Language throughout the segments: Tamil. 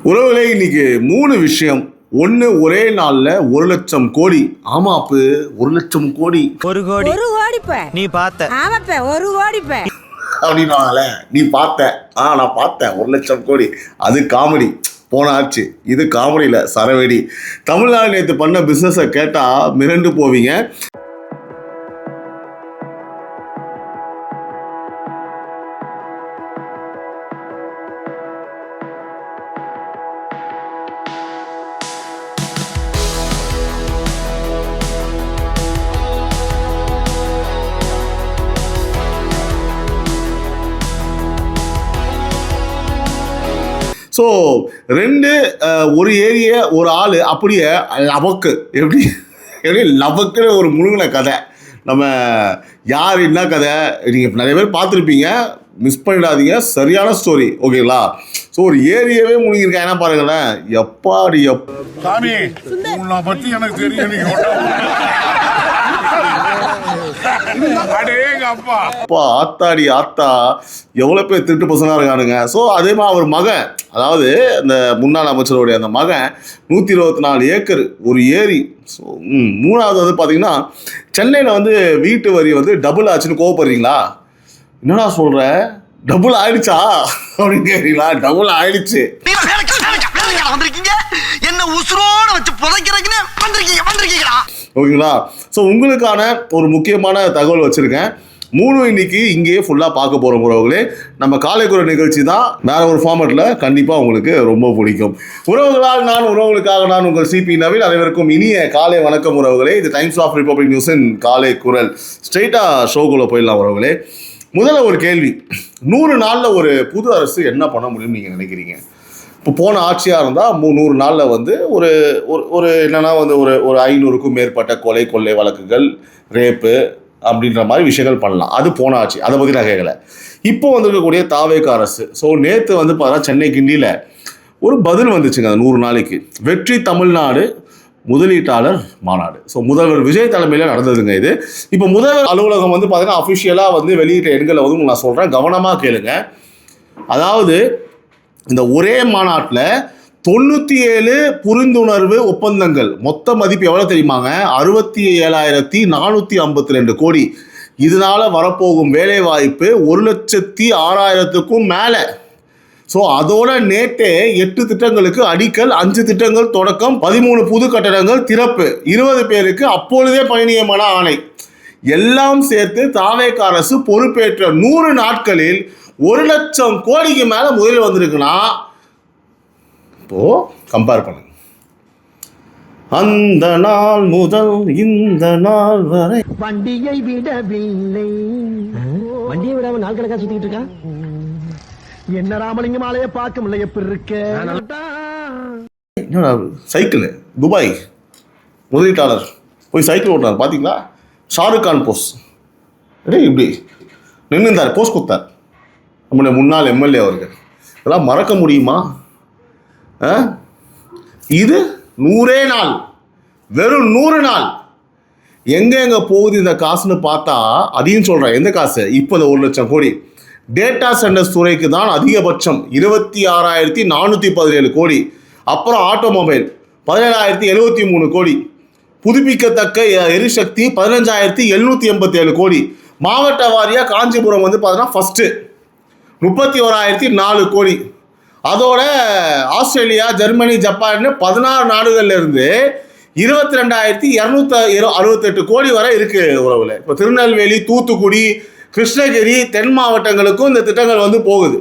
உறவுகளே, இன்னைக்கு 3 விஷயம். ஒன்று, ஒரே நாளில் 1,00,000 கோடி. ஆமாப்பு, 1,00,000 கோடி. 1 கோடி 1 கோடிப்ப நீ பார்த்த. ஆமாப்ப 1 கோடிப்ப அப்படின்னால நீ பார்த்த. நான் பார்த்தேன் 1,00,000 கோடி. அது காமெடி போன ஆச்சு. இது காமெடியில் சரவெடி. தமிழ்நாடு நேற்று பண்ண பிஸ்னஸை கேட்டால் மிரண்டு போவீங்க. ஸோ 2 ஒரு ஏரிய ஒரு ஆள் அப்படியே லபக்கு எப்படி லபக்குன்னு ஒரு முழுங்கின கதை. நம்ம யார் என்ன கதை நீங்கள் நிறைய பேர் பார்த்துருப்பீங்க, மிஸ் பண்ணிடாதீங்க. சரியான ஸ்டோரி, ஓகேங்களா? ஸோ ஒரு ஏரியாவே முழுங்கியிருக்கேன். என்ன பாருங்களேன், எப்பாடி சாமி உன்னை பற்றி எனக்கு தெரியும். அப்பா ஆத்தாடி ஆத்தா, எவ்வளோ பேர் திருட்டு பசங்களாக இருக்கானுங்க. ஸோ அதே மாதிரி அவர் மகன், அதாவது அந்த முன்னாள் அமைச்சருடைய அந்த மகன் 124 ஏக்கர் ஒரு ஏரி. ஸோ 3வது வந்து பார்த்தீங்கன்னா சென்னையில் வந்து வீட்டு வரி வந்து டபுள் ஆச்சுன்னு கோவப்படுறீங்களா? என்னடா சொல்கிற, டபுள் ஆயிடுச்சா அப்படின்னு கேட்குறீங்களா? டபுள் ஆயிடுச்சு. என்ன உசுரோட வச்சு புதைக்கிறதுன்னு வந்திருக்கீங்களா? ஓகேங்களா? ஸோ உங்களுக்கான ஒரு முக்கியமான தகவல் வச்சுருக்கேன். 3 இன்னைக்கு இங்கேயே ஃபுல்லாக பார்க்க போகிற உறவுகளே. நம்ம காலைக்குரல் நிகழ்ச்சி தான், வேற ஒரு ஃபார்மேட்டில் கண்டிப்பாக உங்களுக்கு ரொம்ப பிடிக்கும். உறவுகளால் நான், உறவுகளுக்காக நான், உங்கள் சிபி நவீன். அனைவருக்கும் இனிய காலை வணக்கம் உறவுகளே. இது டைம்ஸ் ஆஃப் ரிப்பப்ளிக் நியூஸின் காலை குரல். ஸ்ட்ரெயிட்டாக ஷோக்குள்ளே போயிடலாம் உறவுகளே. முதல்ல ஒரு கேள்வி, 100 நாளில் ஒரு புது அரசு என்ன பண்ண முடியும்னு நீங்கள் நினைக்கிறீங்க? இப்போ போன ஆட்சியாக இருந்தால் 100 நாளில் வந்து ஒரு ஒரு என்னென்னா வந்து ஒரு 500க்கும் மேற்பட்ட கொலை கொள்ளை வழக்குகள், ரேப்பு அப்படின்ற மாதிரி விஷயங்கள் பண்ணலாம். அது போன ஆட்சி, அதை பற்றி நான் கேட்கல. இப்போ வந்திருக்கக்கூடிய தாவேக அரசு. ஸோ நேற்று வந்து பார்த்தா சென்னை கிண்டியில் ஒரு பதில் வந்துச்சுங்க. அந்த 100 நாளைக்கு வெற்றி தமிழ்நாடு முதலீட்டாளர் மாநாடு. ஸோ முதல்வர் விஜய் தலைமையில் நடந்ததுங்க இது. இப்போ முதல்வர் அலுவலகம் வந்து பார்த்தீங்கன்னா அஃபிஷியலாக வந்து வெளியிட்ட எண்களை வந்து நான் சொல்கிறேன், கவனமாக கேளுங்க. அதாவது இந்த ஒரே மாநாட்டில் 97 புரிந்துணர்வு ஒப்பந்தங்கள், மொத்த மதிப்பு எவ்வளோ தெரியுமாங்க? 67,452 கோடி. இதனால் வரப்போகும் வேலை வாய்ப்பு 1,06,000க்கும் மேலே. ஸோ அதோட நேற்றே 8 திட்டங்களுக்கு அடிக்கல், 5 திட்டங்கள் தொடக்கம், 13 புது கட்டடங்கள் திறப்பு, 20 பேருக்கு அப்பொழுதே பணி நியமன ஆணை. எல்லாம் சேர்த்து தாவேக அரசு பொறுப்பேற்ற 100 நாட்களில் 1,00,000 கோடிக்கு மேலே முதலில் வந்திருக்குன்னா இப்போ கம்பேர் பண்ணுங்க. அந்த நாள் முதல் இந்த நாள் வரை வண்டியை விடவில்லை. வண்டியை விடாம நாள் கணக்கா சுத்திட்டு இருக்கா? என்ன ராமலிங்கம் ஆலையை பார்க்க முடியல, எப்படி இருக்க? சைக்கிள் துபாய் முதலீட்டாளர் போய் சைக்கிள் ஓட்டுறாரு பார்த்தீங்களா? ஷாருக் கான் போஸ் இப்படி நின்றுந்தார், போஸ் கொடுத்தார் நம்முடைய முன்னாள் எம்எல்ஏ அவர்கள். இதெல்லாம் மறக்க முடியுமா? இது 100 நாள், வெறும் 100 நாள். எங்கே போகுது இந்த காசுன்னு பார்த்தா அதையும் சொல்கிறேன். எந்த காசு? இப்போ இந்த 1,00,000 கோடி டேட்டா சென்டர்ஸ் துறைக்கு தான் அதிகபட்சம் 26,417 கோடி. அப்புறம் ஆட்டோமொபைல் 17,073 கோடி. புதுப்பிக்கத்தக்க எரிசக்தி 15,787 கோடி. மாவட்ட வாரியாக காஞ்சிபுரம் வந்து பார்த்தீங்கன்னா ஃபஸ்ட்டு 31,004 கோடி. அதோட ஆஸ்திரேலியா, ஜெர்மனி, ஜப்பான் 16 நாடுகள்லேருந்து 22,268 கோடி வரை இருக்குது உறவுல. இப்போ திருநெல்வேலி, தூத்துக்குடி, கிருஷ்ணகிரி, தென் மாவட்டங்களுக்கும் இந்த திட்டங்கள் வந்து போகுது.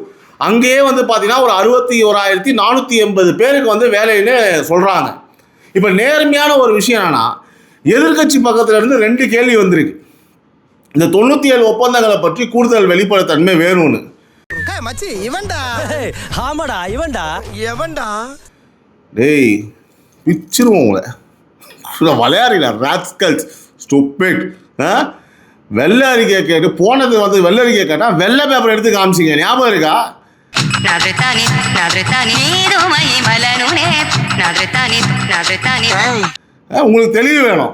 அங்கேயே வந்து பார்த்தீங்கன்னா ஒரு 61,480 பேருக்கு வந்து வேலைன்னு சொல்கிறாங்க. இப்போ நேர்மையான ஒரு விஷயம் என்னன்னா, எதிர்கட்சி பக்கத்துல இருந்து 2 கேள்வி வந்திருக்கு. இந்த 97 ஒப்பந்தங்களை பற்றி கூடுதல் வெளிப்படைத்தன்மை வேணும்னு. மச்சி இவன்டா. ஆமாடா இவன்டா. எவன்டா? டேய் பிச்சிருவோம் உங்களை, விளையாடுறீங்களா ராஸ்கல்ஸ், ஸ்டூபிட். வெள்ளை அறிக்கை கேட்டு போனது வந்து வெள்ளை அறிக்கை கேட்டால் வெள்ளை பேப்பர் எடுத்து காமிச்சிங்க, ஞாபகம் இருக்கா? உங்களுக்கு தெளிவு வேணும்.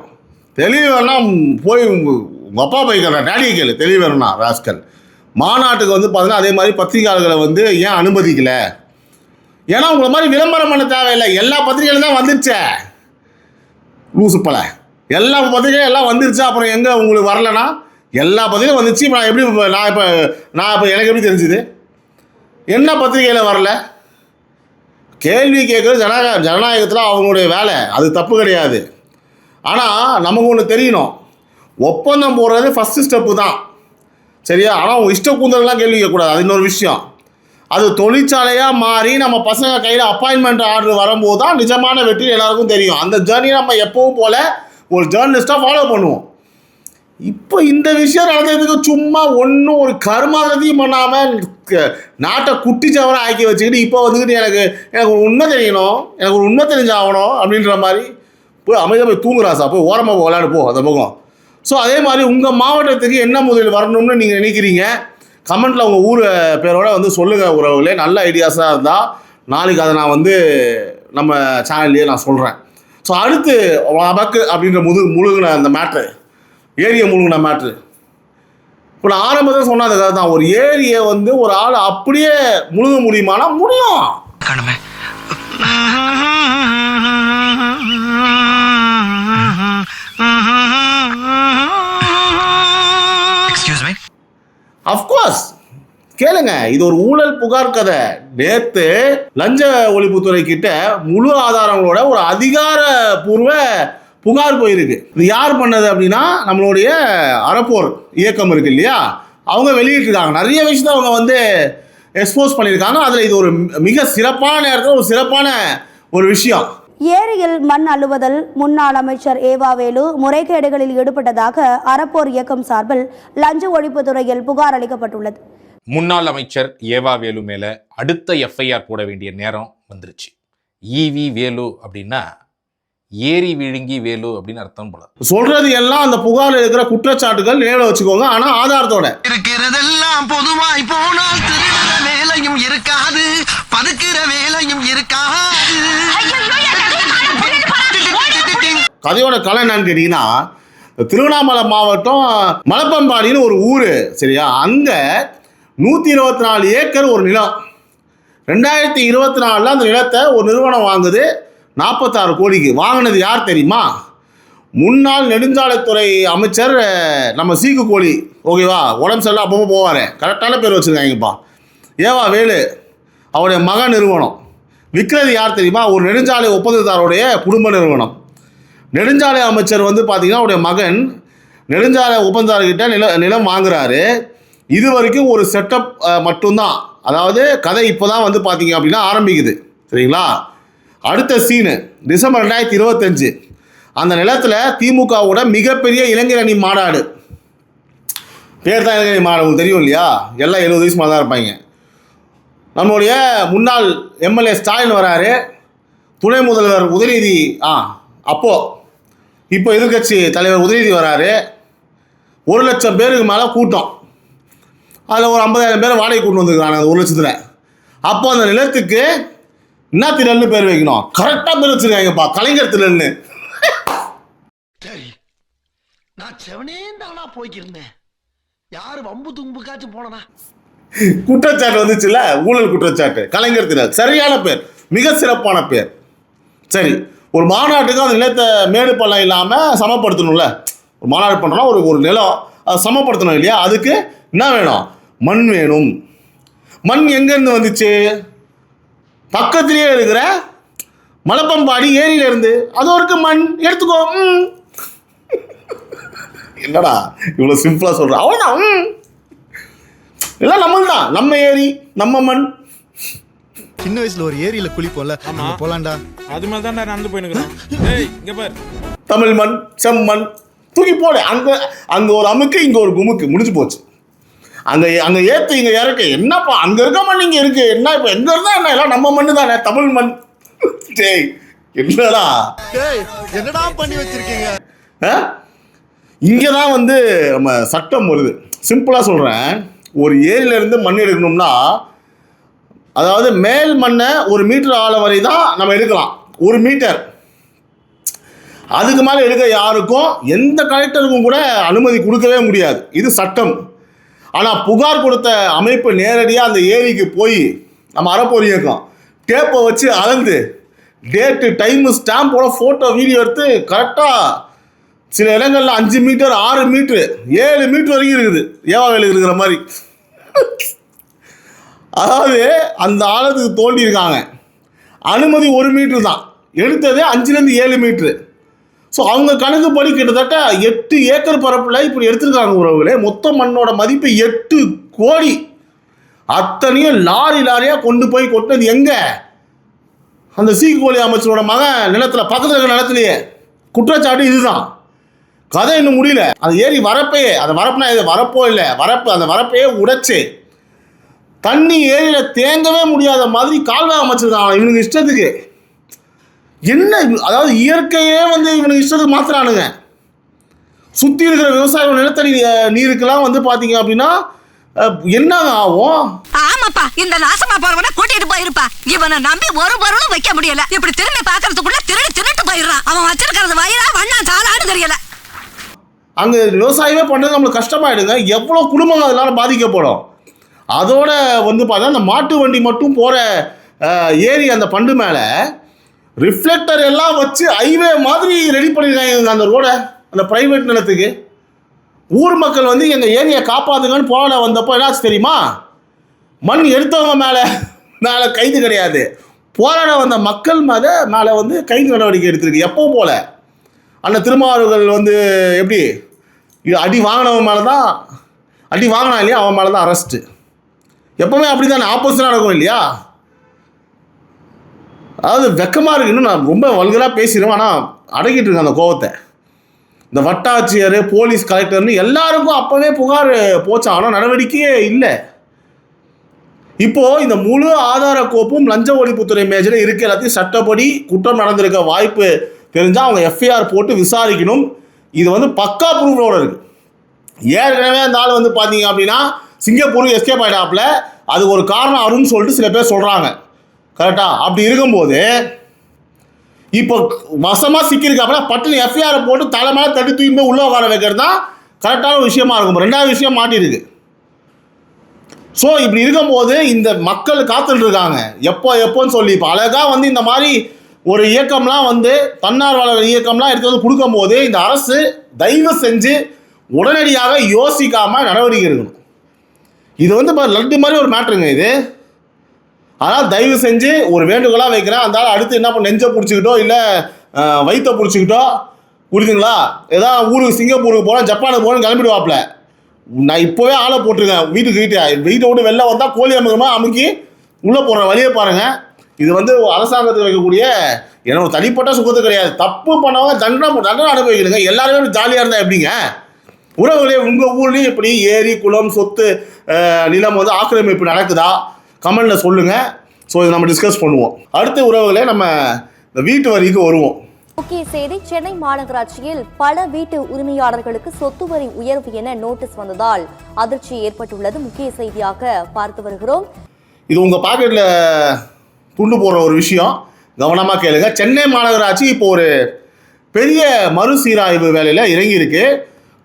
தெளிவு வேணாம் போய் உங்கள் அப்பா பைக்கிற டேடியை கேளு, தெளிவு வேணும்னா ராஸ்கல். மாநாட்டுக்கு வந்து பார்த்தீங்கன்னா அதே மாதிரி பத்திரிகையாளர்களை வந்து ஏன் அனுமதிக்கலை? ஏன்னா உங்களை மாதிரி விளம்பரம் பண்ண தேவையில்லை, எல்லா பத்திரிகையிலும் தான் வந்துருச்சே லூசு பல, எல்லா பத்திரிகையும் எல்லாம் வந்துருச்சு. அப்புறம் எங்கே உங்களுக்கு வரலன்னா எல்லா பத்திரிகையும் வந்துச்சு. இப்போ நான் இப்போ எனக்கு எப்படி தெரிஞ்சுது என்ன பத்திரிகையில் வரல? கேள்வி கேட்குறது ஜனநாயகத்தில் அவங்களுடைய வேலை, அது தப்பு கிடையாது. ஆனால் நமக்கு ஒன்று தெரியணும், ஒப்பந்தம் போடுறது ஃபஸ்ட்டு ஸ்டெப்பு தான், சரியா? ஆனால் அவங்க இஷ்ட கூந்தலாம் கேள்வி கேட்கக்கூடாது, அது இன்னொரு விஷயம். அது தொழிற்சாலையாக மாறி நம்ம பசங்க கையில் அப்பாயின்மெண்ட் ஆர்டர் வரும்போது தான் நிஜமான வெற்றி எல்லாருக்கும் தெரியும். அந்த ஜேர்னியை நம்ம எப்பவும் போல் ஒரு ஜேர்னலிஸ்ட்டாக ஃபாலோ பண்ணுவோம். இப்போ இந்த விஷயம் நடந்ததுக்கு சும்மா ஒன்றும் ஒரு கருமாதிரத்தையும் பண்ணாமல் நாட்டை குட்டிச்சவராக ஆக்கி வச்சுக்கிட்டு இப்போ வந்துக்கிட்டு எனக்கு ஒரு உண்மை தெரியணும், எனக்கு ஒரு உண்மை தெரிஞ்சாகணும் அப்படின்ற மாதிரி போய் அமைதியாக போய் தூங்குறாசா, போய் ஓரமாக போய் விளையாடு போ அந்த பக்கம். ஸோ அதே மாதிரி உங்கள் மாவட்டத்துக்கு என்ன முதல் வரணும்னு நீங்கள் நினைக்கிறீங்க? கமெண்ட்டில் உங்கள் ஊர் பேரோட வந்து சொல்லுங்கள் உறவுகளே. நல்ல ஐடியாஸாக இருந்தால் நாளைக்கு அதை நான் வந்து நம்ம சேனல்லையே நான் சொல்கிறேன். ஸோ அடுத்து நமக்கு அப்படின்ற முழுகின அந்த மேட்ரு, ஏரியை முழுங்கின மேட்ரு, இப்போ நான் ஆரம்பத்தில் சொன்ன அந்த கதை தான். ஒரு ஏரியை வந்து ஒரு ஆள் அப்படியே முழுக முடியுமானா முடியும். அஃப்கோர்ஸ் கேளுங்க, இது ஒரு ஊழல் புகார் கதை. நேற்று லஞ்ச ஒழிப்புத்துறை கிட்ட முழு ஆதாரங்களோட ஒரு அதிகாரப்பூர்வ புகார் போயிருக்கு. இது யார் பண்ணது அப்படின்னா நம்மளுடைய அறப்போர் இயக்கம் இருக்கு இல்லையா, அவங்க வெளியிட்டிருக்காங்க. நிறைய விஷயத்தை அவங்க வந்து எக்ஸ்போஸ் பண்ணியிருக்காங்க. அதில் இது ஒரு மிக சிறப்பான நேரத்தில் ஒரு சிறப்பான ஒரு விஷயம். ஏரியில் மண் அள்ளுவதில் முன்னாள் அமைச்சர் ஏவாவேலு முறைகேடுகளில் ஈடுபட்டதாக அறப்போர் இயக்கம் சார்பில் லஞ்ச ஒழிப்புத்துறையில் புகார் அளிக்கப்பட்டுள்ளது. முன்னாள் அமைச்சர் ஏவாவேலு மேல அடுத்த எஃப்ஐஆர் போட வேண்டிய நேரம் வந்துருச்சு. ஈவி வேலு அப்படின்னா ஏரி விழுங்கி வேலு அப்படின்னு அர்த்தம் போல. சொல்றது எல்லாம் அந்த புகாரில் இருக்கிற குற்றச்சாட்டுகள் நினைவில் வச்சுக்கோங்க, ஆனா ஆதாரத்தோட. இருக்கிறதெல்லாம் பொதுவாய் போனால் திருடுற வேலையும் இருக்காது, பதுக்குற வேலையும் இருக்காது. கதையோட கலை என்னன்னு கேட்டீங்கன்னா, திருவண்ணாமலை மாவட்டம் மலப்பம்பாடின்னு ஒரு ஊர், சரியா? அங்க 124 ஏக்கர் ஒரு நிலம். 2024 அந்த நிலத்தை ஒரு நிறுவனம் வாங்குது 46 கோடிக்கு. வாங்கினது யார் தெரியுமா? முன்னாள் நெடுஞ்சாலைத்துறை அமைச்சர் நம்ம சீக்கு கோழி, ஓகேவா? உடம்பு சரியில்லை அப்பப்போ போவார், கரெக்டான பேர் வச்சுருக்காங்கப்பா, ஏவா வேலு. அவருடைய மக நிறுவனம் விற்கிறது யார் தெரியுமா? ஒரு நெடுஞ்சாலை ஒப்பந்ததாரோடைய குடும்ப நிறுவனம். நெடுஞ்சாலை அமைச்சர் வந்து பார்த்தீங்கன்னா அவருடைய மகன் நெடுஞ்சாலை ஒப்பந்ததாரர்கிட்ட நிலம் வாங்குறாரு. இது வரைக்கும் ஒரு செட்டப் மட்டும்தான், அதாவது கதை இப்போ தான் வந்து பார்த்தீங்க அப்படின்னா ஆரம்பிக்குது, சரிங்களா? அடுத்த சீனு டிசம்பர் 2025 அந்த நிலத்தில் திமுகவோட மிகப்பெரிய இளைஞர் அணி மாநாடு. பேர் தான் இளைஞர் மாநாடு, உங்களுக்கு தெரியும் இல்லையா? எல்லாம் 70 வயசு மாதிரி தான் இருப்பாங்க. நம்மளுடைய முன்னாள் எம்எல்ஏ ஸ்டாலின் வராரு, துணை முதல்வர் உதயநிதி, இப்போ எதிர்கட்சி தலைவர் உதயநிதி வராரு. 1 லட்சம் பேருக்கு மேலே கூட்டம். அதில் ஒரு 50,000 பேரை வாடகை கூட்டு வந்துருக்காங்க அந்த 1 லட்சத்தில். அப்போ அந்த நிலத்துக்கு என்ன திடல்னு பேர் வைக்கணும்? கரெக்டாக பேர் வச்சுருக்காங்கப்பா, கலைஞர் திடல்னு. சரி, நான் செவனே தானா போய்க்கிருந்தேன், யாரு வம்பு தும்புக்காச்சும் போனா? குற்றச்சாட்டு வந்துச்சுல்ல, ஊழல் குற்றச்சாட்டு, கலைஞர் திடல், சரியான பேர், மிக சிறப்பான பேர். சரி, ஒரு மாநாட்டுக்கு அந்த நிலத்தை மேடு பள்ளம் இல்லாமல் சமப்படுத்தணும்ல. ஒரு மாநாடு பண்ணுறோன்னா ஒரு நிலம் அதை சமப்படுத்தணும் இல்லையா? அதுக்கு என்ன வேணும்? மண் வேணும். மண் எங்கேருந்து வந்துச்சு? பக்கத்துலேயே இருக்கிற மலப்பம்பாடி ஏரியிலேருந்து. அது ஒரு மண் எடுத்துக்கோ. என்னடா இவ்வளோ சிம்பிளாக சொல்கிறேன்? அவ்வளோதான், எல்லாம் நம்மள் தான், நம்ம ஏரி நம்ம மண். சின்ன வயசுல ஒரு ஏரியில குளிப்போம்ல, போலாண்டா, அது மாதிரி தான் நடந்து போயிருக்கிறோம். இங்க பாரு, தமிழ் மண், செம்மண், தூக்கி போடு. அங்க ஒரு அமுக்கு, இங்க ஒரு குமுக்கு, முடிஞ்சு போச்சு. அங்க ஏத்து, இங்க இறக்கு. என்னப்பா அங்க இருக்க மண் இங்க இருக்கு, என்ன இப்ப எங்க இருந்தா என்ன? எல்லாம் நம்ம மண்ணு தானே, தமிழ் மண். டேய் என்னடா என்னடா பண்ணி வச்சிருக்கீங்க? இங்கதான் வந்து நம்ம சட்டம் வருது. சிம்பிளா சொல்றேன், ஒரு ஏரியில இருந்து மண் எடுக்கணும்னா, அதாவது மேல் மண்ணை 1 மீட்டர் ஆழம் வரை தான் நம்ம எடுக்கலாம், 1 மீட்டர். அதுக்கு மேலே எடுக்க யாருக்கும், எந்த கலெக்டருக்கும் கூட அனுமதி கொடுக்கவே முடியாது. இது சட்டம். ஆனால் புகார் கொடுத்த அமைப்பு நேரடியாக அந்த ஏரிக்கு போய் நம்ம அறப்போர் இயக்கம் டேப்பை வச்சு அளந்து டேட்டு டைமு ஸ்டாம்போட ஃபோட்டோ வீடியோ எடுத்து கரெக்டாக சில இடங்களில் 5 மீட்டர் 6 மீட்ரு 7 மீட்டர் வரைக்கும் இருக்குது ஏவா வேலை இருக்கிற மாதிரி. அதாவது அந்த ஆழத்துக்கு தோண்டியிருக்காங்க. அனுமதி 1 மீட்ரு தான், எடுத்ததே 5லேருந்து 7 மீட்ரு. ஸோ அவங்க கணக்குப்படி கிட்டத்தட்ட 8 ஏக்கர் பரப்பில் இப்படி எடுத்திருக்காங்க உறவுகளே. மொத்த மண்ணோட மதிப்பு 8 கோடி. அத்தனையும் லாரியாக கொண்டு போய் கொட்டினது எங்கே? அந்த சீக்குவலி அமைச்சரோட மகன் நிலத்தில், பக்கத்தில் இருக்கிற நிலத்திலேயே. குற்றச்சாட்டு இதுதான். கதை இன்னும் முடியல. அது ஏறி வரப்பையே, அந்த வரப்புனா இது வரப்போ இல்லை, வரப்பு, அந்த வரப்பையே உடைச்சு தண்ணி ஏரியில் தேங்கவே முடியாத மாதிரி கால்வாய் அமைச்சிருக்காங்க இவனுக்கு இஷ்டத்துக்கு. என்ன, அதாவது இயற்கையே வந்து இவனுக்கு இஷ்டத்துக்கு மாத்துறானுங்க. சுற்றி இருக்கிற விவசாய நிலத்தடி நீருக்கெல்லாம் வந்து பார்த்தீங்க அப்படின்னா என்னங்க ஆகும்? ஆமாப்பா, இந்த நாசமா போறவன கூட்டிட்டு போயிருப்பா. இவனை நம்பி ஒரு பொருளும் வைக்க முடியல. இப்படி திரும்பி பாக்குறதுக்குள்ள திருட்டு போயிடுறான். அவன் வச்சிருக்கிறது வயிறா வண்ணா சாலான்னு தெரியல. அங்கே விவசாயமே பண்ணுறது நம்மளுக்கு கஷ்டமாயிடுங்க. எவ்வளோ குடும்பங்கள் அதனால பாதிக்கப்படும். அதோட வந்து பார்த்தா அந்த மாட்டு வண்டி மட்டும் போகிற ஏரி அந்த பண்டு மேலே ரிஃப்ளெக்டர் எல்லாம் வச்சு ஹைவே மாதிரி ரெடி பண்ணியிருக்காங்க அந்த ரோடை, அந்த ப்ரைவேட் நிலத்துக்கு. ஊர் மக்கள் வந்து எங்கள் ஏரியை காப்பாற்றுங்கன்னு போராட வந்தப்போ என்னாச்சு தெரியுமா? மண் எடுத்தவங்க மேலே கைது கிடையாது, போராட வந்த மக்கள் மேலே வந்து கைது நடவடிக்கை எடுத்திருக்கு. எப்பவும் போல அண்ணன் திருமாவர்கள் வந்து எப்படி அடி வாங்கினவன் மேலே தான், அடி வாங்கினா இல்லையா அவன் மேலே தான் அரெஸ்ட்டு. எப்போவுமே அப்படி தான் ஆப்போசிட்டாக நடக்கும் இல்லையா? அதாவது வெக்கமாக இருக்கு. இன்னும் நான் ரொம்ப வல்கராக பேசிடுவேன், ஆனால் அடக்கிட்டு இருக்கேன் அந்த கோவத்தை. இந்த வட்டாட்சியர், போலீஸ், கலெக்டர்னு எல்லாருக்கும் அப்போவே புகார் போச்சா, ஆனால் நடவடிக்கையே இல்லை. இப்போது இந்த முழு ஆதார கோப்பும் லஞ்ச ஒழிப்புத்துறை மேஜரில் இருக்க எல்லாத்தையும் சட்டப்படி குற்றம் நடந்திருக்க வாய்ப்பு தெரிஞ்சால் அவங்க எஃப்ஐஆர் போட்டு விசாரிக்கணும். இது வந்து பக்கா ப்ரூஃபோடு இருக்குது. ஏற்கனவே அந்த ஆள் வந்து பார்த்தீங்க அப்படின்னா சிங்கப்பூர் எஸ்கேப் ஆகிட்டாப்புல. அது ஒரு காரணம் அருன்னு சொல்லிட்டு சில பேர் சொல்கிறாங்க. கரெக்டாக? அப்படி இருக்கும்போது இப்போ வசமாக சிக்கியிருக்காப்புல, பட்டுன்னு எஃப்ஐஆர் போட்டு தலை மேலே தட்டி தூக்கி போய் உள்ளே உட்கார வைக்கிறது தான் கரெக்டான விஷயமா இருக்கும். 2வது விஷயம் மாட்டியிருக்கு. ஸோ இப்படி இருக்கும்போது இந்த மக்கள் காத்துட்டு இருக்காங்க எப்போன்னு சொல்லி. இப்போ அழகாக வந்து இந்த மாதிரி ஒரு இயக்கம்லாம் வந்து தன்னார்வலர் இயக்கம்லாம் எடுத்து வந்து கொடுக்கும்போது இந்த அரசு தயவு செஞ்சு உடனடியாக யோசிக்காமல் நடவடிக்கை எடுக்கணும். இது வந்து இப்போ லட்டு மாதிரி ஒரு மேட்ருங்க இது. ஆனால் தயவு செஞ்சு ஒரு வேண்டுகோளாக வைக்கிறேன், அந்த அடுத்து என்ன பண்ண நெஞ்சை பிடிச்சிக்கிட்டோ இல்லை வயிற்றை பிடிச்சிக்கிட்டோ புரியுதுங்களா, ஏதாவது ஊருக்கு சிங்கப்பூருக்கு போகிறேன், ஜப்பானுக்கு போகிறேன்னு கிளம்பிடுவாப்பில். நான் இப்போவே ஆளை போட்டிருக்கேன் வீட்டை விட்டு வெளில வந்தால் கோழி அமுகமாக அமுக்கி உள்ளே போடுற வழியை பாருங்கள். இது வந்து அரசாங்கத்துக்கு வைக்கக்கூடிய ஏன்னா ஒரு தனிப்பட்ட சுகத்து கிடையாது. தப்பு பண்ணவங்க தண்டனை அனுபவிக்கணுங்க. எல்லாருமே ஜாலியாக இருந்தால் எப்படிங்க? உறவுகளே, உங்கள் ஊர்லேயும் இப்படி ஏரி, குளம், சொத்து, நிலம் வந்து ஆக்கிரமிப்பு நடக்குதா? கமெண்டில் சொல்லுங்கள். ஸோ இதை நம்ம டிஸ்கஸ் பண்ணுவோம். அடுத்த உறவுகளே நம்ம இந்த வீட்டு வரிக்கு வருவோம். முக்கிய செய்தி: சென்னை மாநகராட்சியில் பல வீட்டு உரிமையாளர்களுக்கு சொத்து வரி உயர்வு என நோட்டீஸ் வந்ததால் அதிர்ச்சி ஏற்பட்டுள்ளது. முக்கிய செய்தியாக பார்த்து வருகிறோம். இது உங்கள் பாக்கெட்டில் துண்டு போடுற ஒரு விஷயம், கவனமாக கேளுங்க. சென்னை மாநகராட்சி இப்போ ஒரு பெரிய மறுசீராய்வு வேலையில் இறங்கியிருக்கு.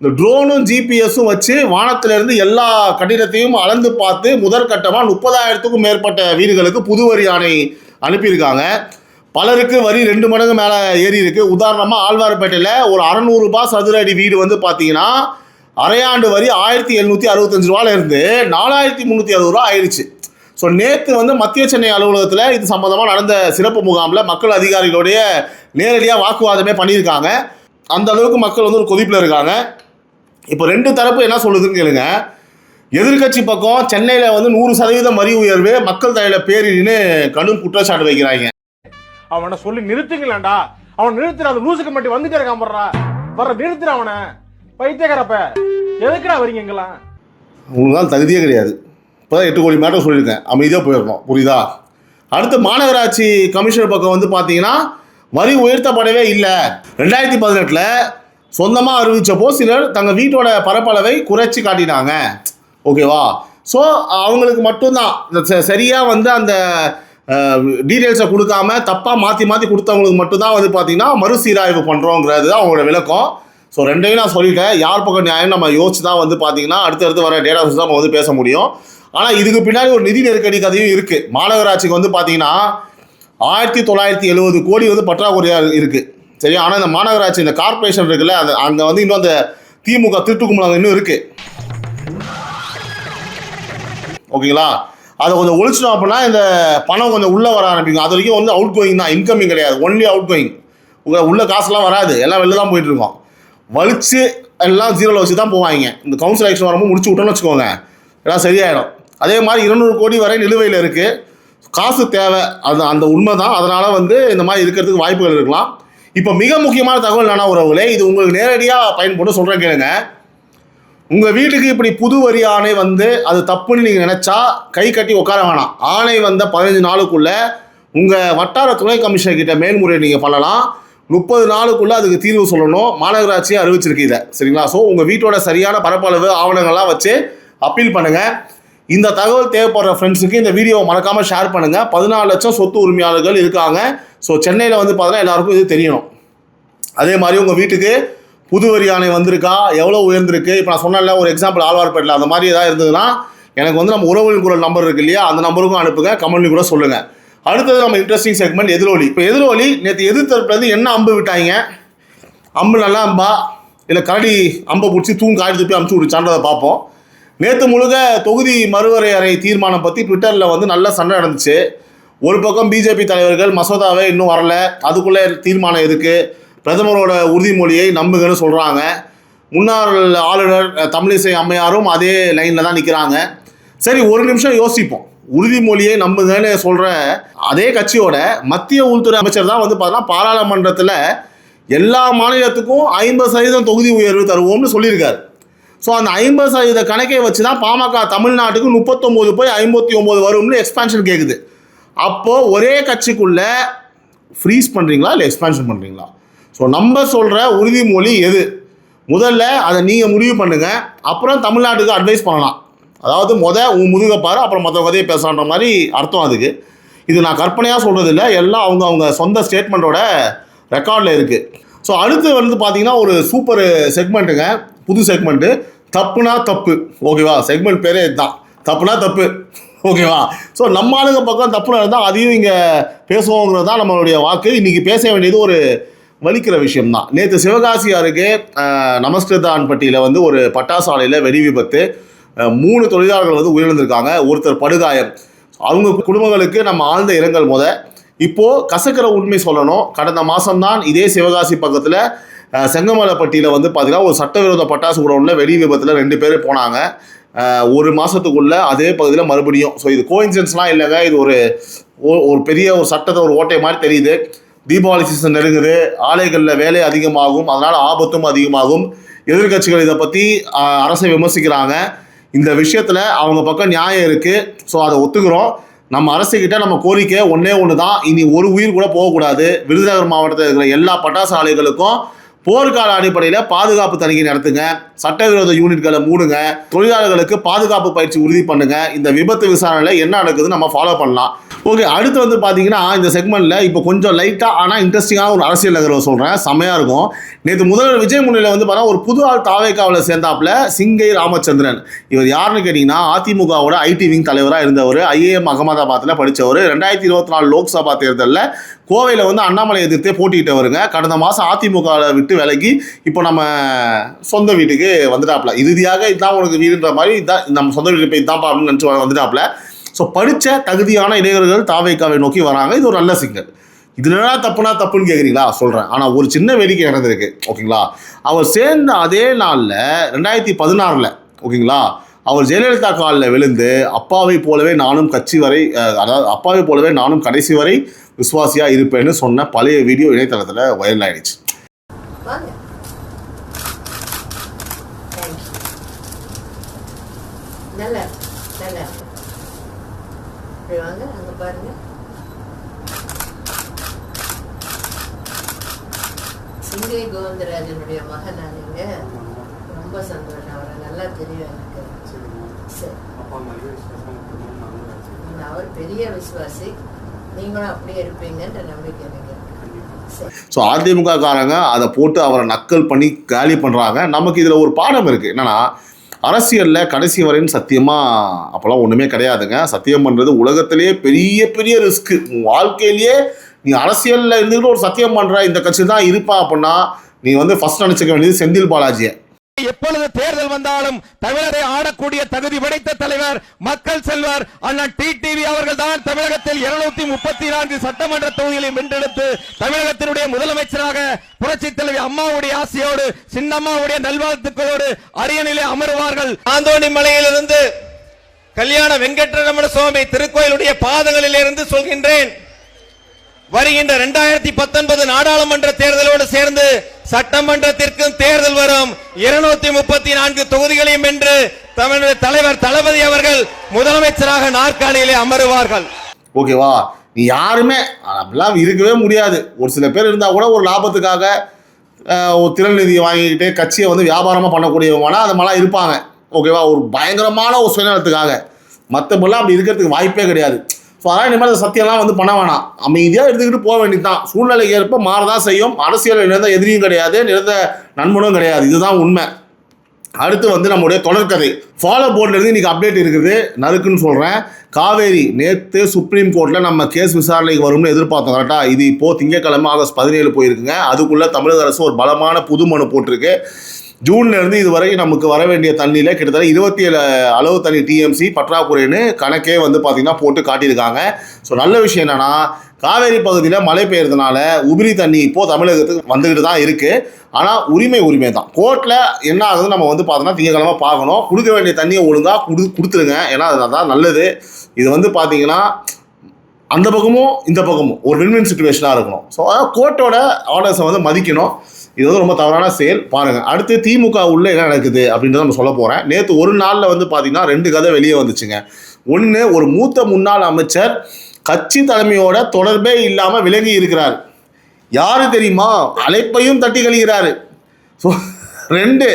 இந்த ட்ரோனும் ஜிபிஎஸும் வச்சு வானத்திலிருந்து எல்லா கட்டிடத்தையும் அளந்து பார்த்து முதற்கட்டமாக 30,000க்கும் மேற்பட்ட வீடுகளுக்கு புது வரி ஆணை அனுப்பியிருக்காங்க. பலருக்கு வரி 2 மடங்கு மேலே ஏறி இருக்கு. உதாரணமாக ஆழ்வார்பேட்டையில் ஒரு 600 ரூபாய் சதுர அடி வீடு வந்து பார்த்தீங்கன்னா அரையாண்டு வரி 1765 ரூபாயில இருந்து 4360 ரூபா ஆயிடுச்சு. ஸோ நேற்று வந்து மத்திய சென்னை அலுவலகத்தில் இது சம்மந்தமாக நடந்த சிறப்பு முகாமில் மக்கள் அதிகாரிகளுடைய நேரடியாக வாக்குவாதமே பண்ணியிருக்காங்க. அந்த அளவுக்கு மக்கள் வந்து ஒரு கொதிப்பில் இருக்காங்க. இப்போ 2 தரப்பு என்ன சொல்லுதுன்னு கேளுங்க. எதிர்கட்சி பக்கம் சென்னையில் வந்து 100% வரி உயர்வு மக்கள் தலையில் பேரின்னு கடும் குற்றச்சாட்டு வைக்கிறாங்க. அவனை சொல்லி நிறுத்துங்களேன்டா, அவன் நிறுத்துற அந்த லூசுக்கு மட்டும் வந்துட்டே இருக்கான் வர்ற நிறுத்துற அவனை. பைத்தியக்காரப்ப எதுக்குடா வரீங்க எங்கெல்லாம்? உங்களுக்கு தான் தகுதியே கிடையாது. இப்போ தான் 8 கோடி மேட்டர் சொல்லியிருக்கேன், அமைதியாக போயிடணும், புரியுதா? அடுத்து மாநகராட்சி கமிஷனர் பக்கம் வந்து பார்த்தீங்கன்னா வரி உயர்த்தப்படவே இல்லை. 2018 சொந்தமாக அறிவித்தப்போ சிலர் தங்கள் வீட்டோட பரப்பளவை குறைச்சி காட்டினாங்க. ஓகேவா? ஸோ அவங்களுக்கு மட்டும்தான் சரியாக வந்து அந்த டீட்டெயில்ஸை கொடுக்காம தப்பாக மாற்றி கொடுத்தவங்களுக்கு மட்டும்தான் வந்து பார்த்திங்கன்னா மறுசீராய்வு பண்ணுறோங்கிறது தான் அவங்களோட விளக்கம். ஸோ 2ஐயும் நான் சொல்லிட்டேன். யார் பக்கம் நியாயம் நம்ம யோசிச்சு தான் வந்து பார்த்திங்கன்னா அடுத்தடுத்து வர டேட்டா தான் நம்ம வந்து பேச முடியும். ஆனால் இதுக்கு பின்னாடி ஒரு நிதி நெருக்கடி கதையும் இருக்குது. மாநகராட்சிக்கு வந்து பார்த்திங்கன்னா 1970 கோடி வந்து பற்றாக்குறையாக இருக்குது. சரியா? ஆனால் இந்த மாநகராட்சி இந்த கார்பரேஷன் இருக்குல்ல, அது அங்கே வந்து இன்னும் அந்த திமுக திருட்டுக்கும்பல் இன்னும் இருக்குது. ஓகேங்களா? அதை கொஞ்சம் ஒழிச்சிட்டோம் அப்படின்னா இந்த பணம் கொஞ்சம் உள்ளே வர ஆரம்பிக்கும். அது வரைக்கும் வந்து அவுட் கோயிங் தான், இன்கமிங் கிடையாது, ஒன்லி அவுட் கோயிங். உள்ள காசுலாம் வராது, எல்லாம் வெளில தான் போயிட்டுருக்கோம். வலிச்சு எல்லாம் ஜீரோவில் வச்சு தான் போவாங்க. இந்த கவுன்சில் எலெக்ஷன் வரும்போது முடிச்சு விட்டோன்னு வச்சுக்கோங்க, எல்லாம் சரியாயிடும். அதே மாதிரி 200 கோடி வரை நிலுவையில் இருக்குது. காசு தேவை, அது அந்த உண்மை தான். அதனால் வந்து இந்த மாதிரி இருக்கிறதுக்கு வாய்ப்புகள் இருக்கலாம். இப்போ மிக முக்கியமான தகவல் என்னன்னா உறவுகளே, இது உங்களுக்கு நேரடியாக பயன்படும் சொல்கிறேன் கேளுங்க. உங்கள் வீட்டுக்கு இப்படி புது வரி ஆணை வந்து அது தப்புன்னு நீங்கள் நினச்சா கை கட்டி உட்கார வேணாம். ஆணை வந்த 15 நாளுக்குள்ளே உங்கள் வட்டார துணை கமிஷனர் மேல்முறையை நீங்கள் பண்ணலாம். 30 நாளுக்குள்ளே அதுக்கு தீர்வு சொல்லணும். மாநகராட்சியை அறிவிச்சிருக்கு இதை. சரிங்களா? ஸோ உங்கள் வீட்டோட சரியான பரப்பளவு ஆவணங்கள்லாம் வச்சு அப்பீல் பண்ணுங்கள். இந்த தகவல் தேவைப்படுற ஃப்ரெண்ட்ஸுக்கு இந்த வீடியோவை மறக்காமல் ஷேர் பண்ணுங்கள். 14 லட்சம் சொத்து உரிமையாளர்கள் இருக்காங்க. ஸோ சென்னையில் வந்து பார்த்தீங்கன்னா எல்லாருக்கும் இது தெரியணும். அதே மாதிரி உங்கள் வீட்டுக்கு புது வரி ஆணை வந்திருக்கா, எவ்வளோ உயர்ந்திருக்கு. இப்போ நான் சொன்னேன்ல ஒரு எக்ஸாம்பிள் ஆழ்வார்பேட்டில், அந்த மாதிரி ஏதாவது இருந்ததுன்னா எனக்கு வந்து நம்ம உறவுகளின் குரல் நம்பர் இருக்கு இல்லையா, அந்த நம்பருக்கும் அனுப்புங்க, கமெண்ட்லையும் கூட சொல்லுங்கள். அடுத்தது நம்ம இன்ட்ரெஸ்டிங் செக்மெண்ட் எதிரொலி. இப்போ எதிரொலி நேற்று எதிர்த்தரப்புலேருந்து என்ன அம்பு விட்டாங்க, அம்பு நல்லா அம்பா இல்லை கரடி அம்பை பிடிச்சி காடி துப்பி அமுச்சு விடுச்சான்றதை பார்ப்போம். நேற்று முழுக்க தொகுதி மறுவரையறை தீர்மானம் பற்றி ட்விட்டரில் வந்து நல்ல சண்டை நடந்துச்சு. ஒரு பக்கம் பிஜேபி தலைவர்கள் மசோதாவே இன்னும் வரல, அதுக்குள்ளே தீர்மானம் எதுக்கு, பிரதமரோட உறுதிமொழியை நம்புங்கன்னு சொல்கிறாங்க. முன்னாள் ஆளுநர் தமிழிசை அம்மையாரும் அதே லைனில் தான் நிற்கிறாங்க. சரி, ஒரு நிமிஷம் யோசிப்போம். உறுதிமொழியை நம்புங்கன்னு சொல்கிற அதே கட்சியோட மத்திய உள்துறை அமைச்சர் தான் வந்து பார்த்தீங்கன்னா பாராளுமன்றத்தில் எல்லா மாநிலத்துக்கும் 50% தொகுதி உயர்வு தருவோம்னு சொல்லியிருக்காரு. ஸோ அந்த 50% கணக்கை வச்சு தான் பாமக தமிழ்நாட்டுக்கு 39 போய் 59 வரும்னு எக்ஸ்பான்ஷன் கேட்குது. அப்போது ஒரே கட்சிக்குள்ளே ஃப்ரீஸ் பண்ணுறீங்களா இல்லை எக்ஸ்பான்ஷன் பண்ணுறீங்களா? ஸோ நம்ம சொல்கிற உறுதிமொழி எது, முதல்ல அதை நீங்கள் முடிவு பண்ணுங்கள். அப்புறம் தமிழ்நாட்டுக்கு அட்வைஸ் பண்ணலாம். அதாவது உன் முதுகை பாரு, அப்புறம் மற்ற கதையை பேசுகிற மாதிரி அர்த்தம் அதுக்கு. இது நான் கற்பனையாக சொல்கிறது இல்லை, எல்லாம் அவங்க சொந்த ஸ்டேட்மெண்ட்டோட ரெக்கார்டில் இருக்குது. ஸோ அடுத்து வந்து பார்த்தீங்கன்னா ஒரு சூப்பர் செக்மெண்ட்டுங்க, புது செக்மெண்ட்டு, தப்புனா தப்பு. ஓகேவா? செக்மெண்ட் பேரே இதுதான், தப்புனா தப்பு. ஓகேவா? ஸோ நம்ம ஆளுங்க பக்கம் தப்புனா இருந்தால் அதையும் இங்கே பேசுவோங்கிறது தான் நம்மளுடைய வாக்கு. இன்றைக்கி பேச வேண்டியது ஒரு வலிக்கிற விஷயம்தான். நேற்று சிவகாசி அருகே நமஸ்கிருதான்பட்டியில் வந்து ஒரு பட்டாசாலையில் வெடி விபத்து, 3 தொழிலாளர்கள் வந்து உயிரிழந்திருக்காங்க, ஒருத்தர் படுகாயம். அவங்க குடும்பங்களுக்கு நம்ம ஆழ்ந்த இரங்கல். இப்போது கசக்கிற உண்மை சொல்லணும், கடந்த மாதம்தான் இதே சிவகாசி பக்கத்தில் செங்கமலைப்பட்டியில் வந்து பார்த்திங்கன்னா ஒரு சட்டவிரோத பட்டாசு குடோனில் வெடி விபத்தில் 2 பேர் போனாங்க. ஒரு மாதத்துக்குள்ளே அதே பகுதியில் மறுபடியும். ஸோ இது கோயின்சிடன்ஸ்லாம் இல்லைங்க, இது ஒரு பெரிய ஒரு சட்டத்தை ஒரு ஓட்டை மாதிரி தெரியுது. தீபாவளி சீசன் நெருங்குது, ஆலைகளில் வேலை அதிகமாகும், அதனால் ஆபத்தும் அதிகமாகும். எதிர்கட்சிகள் இதை பற்றி அரசை விமர்சிக்கிறாங்க. இந்த விஷயத்தில் அவங்க பக்கம் நியாயம் இருக்குது. ஸோ அதை ஒத்துக்கிறோம். நம்ம அரசுக்கிட்ட நம்ம கோரிக்கை ஒன்று தான், இனி ஒரு உயிர் கூட போகக்கூடாது. விருதுநகர் மாவட்டத்தில் இருக்கிற எல்லா பட்டாசு ஆலைகளுக்கும் போர்க்கால அடிப்படையில் பாதுகாப்பு தணிக்கை நடத்துங்க, சட்டவிரோத யூனிட்களை மூடுங்க, தொழிலாளர்களுக்கு பாதுகாப்பு பயிற்சி உறுதி பண்ணுங்க. இந்த விபத்து விசாரணையில் என்ன நடக்குதுன்னு நம்ம ஃபாலோ பண்ணலாம். ஓகே, அடுத்து வந்து பார்த்தீங்கன்னா இந்த செக்மெண்ட்டில் இப்போ கொஞ்சம் லைட்டாக ஆனால் இன்ட்ரெஸ்டிங்கான ஒரு அரசியல் நகர்வை சொல்கிறேன், செம்மையாக இருக்கும். நேற்று முதல்வர் விஜய் முன்னிலையில் வந்து பார்த்தா ஒரு புது ஆள் தாவேக்காவில் சேர்ந்தாப்புல சிங்கை ராமச்சந்திரன். இவர் யாருன்னு கேட்டிங்கன்னா அதிமுகவோட ஐடி விங் தலைவராக இருந்தவர், ஐஏஎம் அகமதாபாத்தில் படித்தவர். 2024 லோக்சபா தேர்தலில் கோவையில் வந்து அண்ணாமலை எதிர்த்தே போட்டிக்கிட்டவருங்க. கடந்த மாதம் அதிமுகவில் விட்டு விலகி இப்போ நம்ம சொந்த வீட்டுக்கு வந்துட்டாப்புல. இறுதியாக இதுதான் உனக்கு வீடுன்ற மாதிரி இதான் நம்ம சொந்த வீட்டுக்கு போய் இதான்ப்பா அப்படின்னு நினச்சி வந்துட்டாப்புல. ஸோ படித்த தகுதியான இளைஞர்கள் தாவேக்காவை நோக்கி வராங்க. இது ஒரு நல்ல சிங்கல். இதுலனா தப்புன்னு கேட்குறீங்களா? சொல்கிறேன். ஆனால் ஒரு சின்ன வேடிக்கை நடந்திருக்கு. ஓகேங்களா? அவர் சேர்ந்த அதே நாளில் 2016 ஓகேங்களா, அவர் ஜெயலலிதா காலில் விழுந்து அப்பாவை போலவே நானும் அப்பாவை போலவே நானும் கடைசி வரை விசுவாசியாக இருப்பேன்னு சொன்ன பழைய வீடியோ இணையதளத்தில் வைரல் ஆயிடுச்சு. சிங்கை கோவிந்தராஜனுடைய மகன் நீங்க, ரொம்ப சந்தோஷம். அவரை நல்லா தெரியும் எனக்கு. அவர் பெரிய விசுவாசி, நீங்களும் அப்படியே இருப்பீங்கன்ற நம்பிக்கை எனக்கு. ஸோ அதிமுக காரங்க அதை போட்டு அவரை நக்கல் பண்ணி காலி பண்ணுறாங்க. நமக்கு இதில் ஒரு பாடம் இருக்குது. என்னென்னா, அரசியலில் கடைசி வரைன்னு சத்தியமாக அப்போல்லாம் ஒன்றுமே கிடையாதுங்க. சத்தியம் பண்ணுறது உலகத்திலேயே பெரிய பெரிய ரிஸ்க்கு. வாழ்க்கையிலேயே நீ அரசியலில் இருந்துக்கிட்டு ஒரு சத்தியம் பண்ணுற இந்த கட்சி தான் இருப்பான் அப்படின்னா நீ வந்து ஃபர்ஸ்ட் நினச்சிக்க வேண்டியது செந்தில் பாலாஜியை. எப்பொழுது தேர்தல் வந்தாலும் தமிழரை ஆடக்கூடிய தகுதி படைத்த தலைவர் மக்கள் செல்வர் அண்ணன் டிடிவி அவர்கள் தான் தமிழகத்தில் 234 சட்டமன்ற தொகுதிகளை வென்றெடுத்து தமிழகத்தினுடைய முதலமைச்சராக புரட்சி தலைவி அம்மாவுடைய ஆசையோடு சின்னம்மாவுடைய நல்வாழ்த்துக்களோடு அரியணையிலே அமருவார்கள். ஆந்தோணி மலையிலிருந்து கல்யாண வெங்கட்ரமண சுவாமி திருக்கோயிலுடைய பாதங்களிலிருந்து சொல்கின்றேன், வருகின்ற 2019 நாடாளுமன்ற தேர்தலோடு சேர்ந்து சட்டமன்றத்திற்கும் தேர்தல் வரும். 234 தொகுதிகளையும் வென்று தமிழக தலைவர் தளபதி அவர்கள் முதலமைச்சராக நாற்காலியிலே அமருவார்கள். ஓகேவா? நீ யாருமே அப்படிலாம் இருக்கவே முடியாது. ஒரு சில பேர் இருந்தால் கூட ஒரு லாபத்துக்காக ஒரு திறன் நிதியை வாங்கிக்கிட்டு கட்சியை வந்து வியாபாரமாக பண்ணக்கூடியவங்கன்னா அது மாதிரிலாம் இருப்பாங்க. ஓகேவா? ஒரு பயங்கரமான ஒரு சுயநலத்துக்காக. மற்றபடிலாம் அப்படி இருக்கிறதுக்கு வாய்ப்பே கிடையாது. ஸோ அதனால் இனிமேல் அந்த சத்தியம்லாம் வந்து பண்ண வேணாம். அமைதியாக எடுத்துக்கிட்டு போக வேண்டியது தான். சூழ்நிலைக்கு ஏற்ப மாறதான் செய்யும். அரசியல் நிறந்த எதிரியும் கிடையாது, நிறந்த நண்பனும் கிடையாது. இதுதான் உண்மை. அடுத்து வந்து நம்முடைய தொடர்கதை ஃபாலோ போர்ட்லேருந்து இன்றைக்கி அப்டேட் இருக்குது. நறுக்குன்னு சொல்கிறேன். காவேரி நேற்று சுப்ரீம் கோர்ட்டில் நம்ம கேஸ் விசாரணைக்கு வரும்னு எதிர்பார்த்தோம். கரெக்டாக இது இப்போது திங்கட்கிழமை ஆகஸ்ட் 17 போயிருக்குங்க. அதுக்குள்ளே தமிழக அரசு ஒரு பலமான புது மனு போட்டிருக்கு. ஜூன்லேருந்து இது வரைக்கும் நமக்கு வர வேண்டிய தண்ணியில் கிட்டத்தட்ட 27 அளவு தண்ணி டிஎம்சி பற்றாக்குறைன்னு கணக்கே வந்து பார்த்திங்கன்னா போட்டு காட்டியிருக்காங்க. ஸோ நல்ல விஷயம் என்னென்னா காவேரி பகுதியில் மழை பெய்யறதுனால உபரி தண்ணி இப்போது தமிழகத்துக்கு வந்துக்கிட்டு தான் இருக்குது. ஆனால் உரிமை தான். கோர்ட்டில் என்ன ஆகுதுன்னு நம்ம வந்து பார்த்தோன்னா திங்கக்கிழமை பார்க்கணும். கொடுக்க வேண்டிய தண்ணியை ஒழுங்காக கொடுத்துருங்க. ஏன்னா அதுதான் நல்லது. இது வந்து பார்த்திங்கன்னா அந்த பக்கமும் இந்த பக்கமும் ஒரு வின் சுச்சுவேஷனாக இருக்கணும். ஸோ அதாவது கோர்ட்டோட ஆர்டர்ஸை வந்து மதிக்கணும். இது வந்து ரொம்ப தவறான செயல். பாருங்கள், அடுத்து திமுக உள்ள என்ன நடக்குது அப்படின்றத நம்ம சொல்ல போகிறேன். நேற்று ஒரு நாளில் வந்து பார்த்திங்கன்னா 2 கதை வெளியே வந்துச்சுங்க. ஒன்று, ஒரு மூத்த முன்னாள் அமைச்சர் கட்சி தலைமையோட தொடர்பே இல்லாமல் விலகி இருக்கிறார். யாரு தெரியுமா? அழைப்பையும் தட்டி கழிக்கிறாரு. ஸோ 2,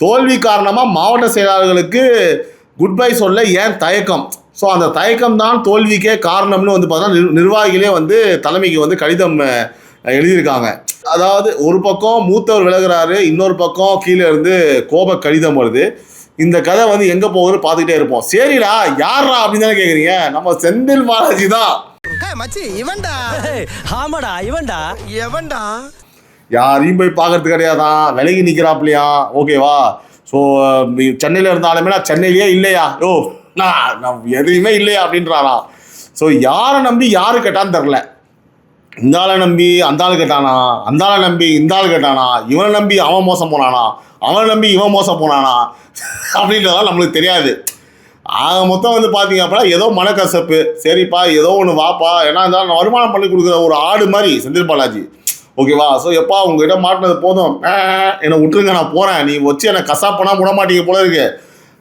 தோல்வி காரணமாக மாவட்ட செயலாளர்களுக்கு குட் பை சொல்ல ஏன் தயக்கம்? ஸோ அந்த தயக்கம் தான் தோல்விக்கே காரணம்னு வந்து பார்த்தா நிர்வாகிகளே வந்து தலைமைக்கு வந்து கடிதம் எழுதியிருக்காங்க. அதாவது ஒரு பக்கம் மூத்தவர் விலகிறாரு, இன்னொரு பக்கம் கீழே இருந்து கோப கடிதம் வருது. இந்த கதை வந்து எங்கே போகுதுன்னு பார்த்துக்கிட்டே இருப்போம். சரிடா, யாரா அப்படின்னு தானே கேட்குறீங்க? நம்ம செந்தில் பாலாஜி தான். யாரையும் போய் பார்க்கறது கிடையாதான், விலகி நிற்கிறாப்லையா. ஓகேவா? ஸோ சென்னையில் இருந்தாலுமே நான் சென்னையிலேயே இல்லையா, நான் எதுவுமே இல்லையா அப்படின்றாராம். ஸோ யாரை நம்பி யாரு கேட்டான்னு தெரில. இந்த ஆளை நம்பி அந்த ஆள் கேட்டானா, அந்த ஆளை நம்பி இந்த ஆள் கேட்டானா, இவனை நம்பி அவன் மோசம் போனானா, அவனை நம்பி இவன் மோசம் போனானா அப்படின்றதெல்லாம் நம்மளுக்கு தெரியாது. ஆக மொத்தம் வந்து பார்த்தீங்க அப்படின்னா ஏதோ மனக்கசப்பு. சரிப்பா, ஏதோ ஒன்று வாப்பா, ஏன்னா இருந்தாலும் வருமானம் பண்ணி கொடுக்குற ஒரு ஆடு மாதிரி செந்தில் பாலாஜி. ஓகேவா? ஸோ எப்பா உங்ககிட்ட மாட்டினது போதும், என்னை விட்டுருங்க, நான் போகிறேன். நீ வச்சு என்னை கசாப்பனா விட மாட்டீங்க போல இருக்கு.